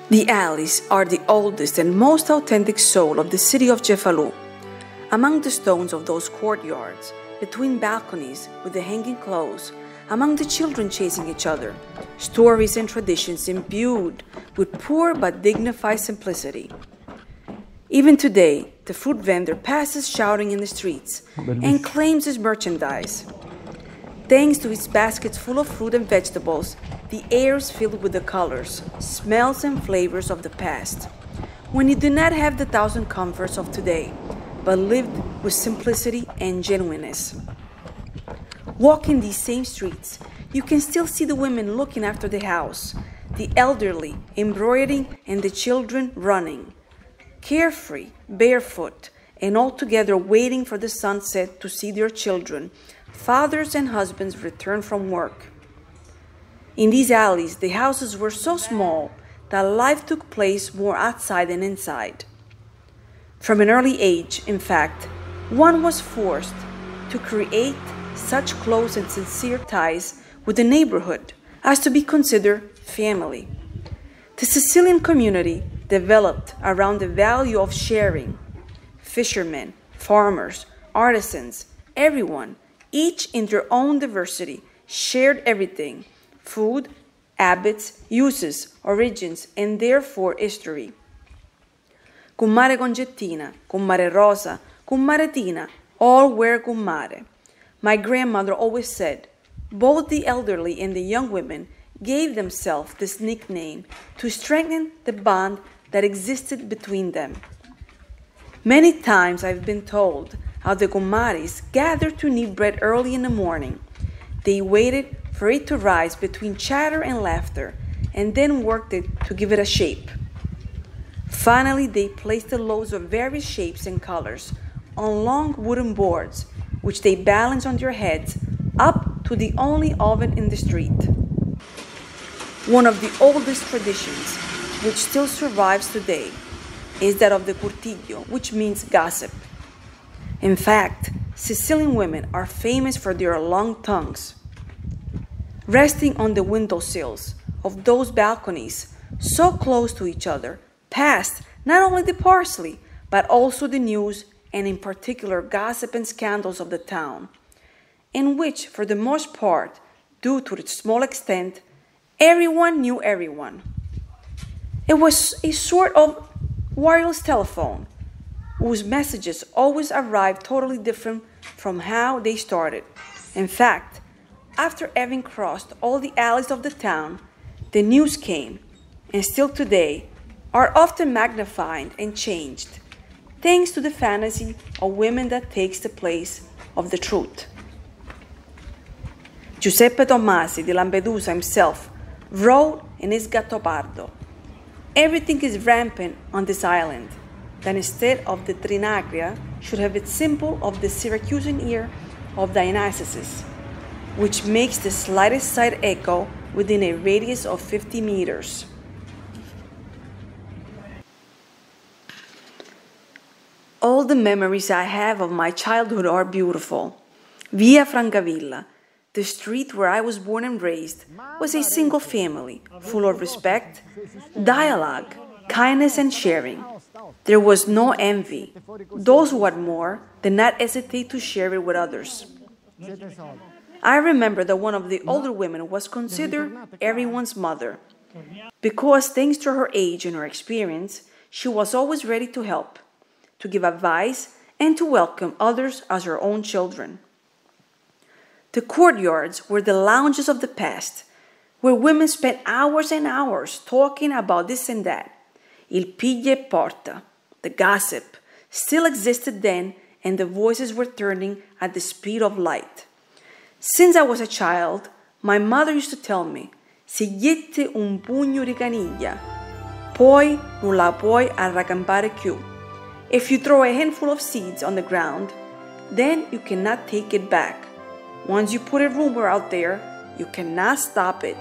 The alleys are the oldest and most authentic soul of the city of Cefalù. Among the stones of those courtyards, between balconies with the hanging clothes, among the children chasing each other, stories and traditions imbued with poor but dignified simplicity. Even today, the fruit vendor passes shouting in the streets and claims his merchandise. Thanks to his baskets full of fruit and vegetables, the air is filled with the colors, smells, and flavors of the past, when you do not have the thousand comforts of today, but lived with simplicity and genuineness. Walking these same streets, you can still see the women looking after the house, the elderly embroidering, and the children running, carefree, barefoot, and all together waiting for the sunset to see their children, fathers and husbands return from work. In these alleys, the houses were so small that life took place more outside than inside. From an early age, in fact, one was forced to create such close and sincere ties with the neighborhood as to be considered family. The Sicilian community developed around the value of sharing. Fishermen, farmers, artisans, everyone, each in their own diversity, shared everything: food, habits, uses, origins, and therefore history. Cum mare Congettina, cum mare Rosa, cum mare Tina, all were cum mare. My grandmother always said, both the elderly and the young women gave themselves this nickname to strengthen the bond that existed between them. Many times I've been told how the Gumaris gathered to knead bread early in the morning. They waited for it to rise between chatter and laughter, and then worked it to give it a shape. Finally, they placed the loaves of various shapes and colors on long wooden boards, which they balanced on their heads up to the only oven in the street. One of the oldest traditions, which still survives today, is that of the curtiglio, which means gossip. In fact, Sicilian women are famous for their long tongues. Resting on the windowsills of those balconies, so close to each other, passed not only the parsley, but also the news, and in particular gossip and scandals of the town, in which, for the most part, due to its small extent, everyone knew everyone. It was a sort of wireless telephone, whose messages always arrived totally different from how they started. In fact, after having crossed all the alleys of the town, the news came, and still today, are often magnified and changed, thanks to the fantasy of women that takes the place of the truth. Giuseppe Tommasi di Lampedusa himself wrote in his Gattopardo, "Everything is rampant on this island, that instead of the Trinacria should have its symbol of the Syracusan ear of Dionysus, which makes the slightest side echo within a radius of 50 meters. All the memories I have of my childhood are beautiful. Via Francavilla, the street where I was born and raised, was a single family, full of respect, dialogue, kindness, and sharing. There was no envy. Those who had more did not hesitate to share it with others. I remember that one of the older women was considered everyone's mother, because thanks to her age and her experience, she was always ready to help, to give advice, and to welcome others as her own children. The courtyards were the lounges of the past, where women spent hours and hours talking about this and that. Il piglia e porta, the gossip, still existed then, and the voices were turning at the speed of light. Since I was a child, my mother used to tell me, "Se gette un pugno di caniglia, poi non la puoi arracampare più." If you throw a handful of seeds on the ground, then you cannot take it back. Once you put a rumor out there, you cannot stop it.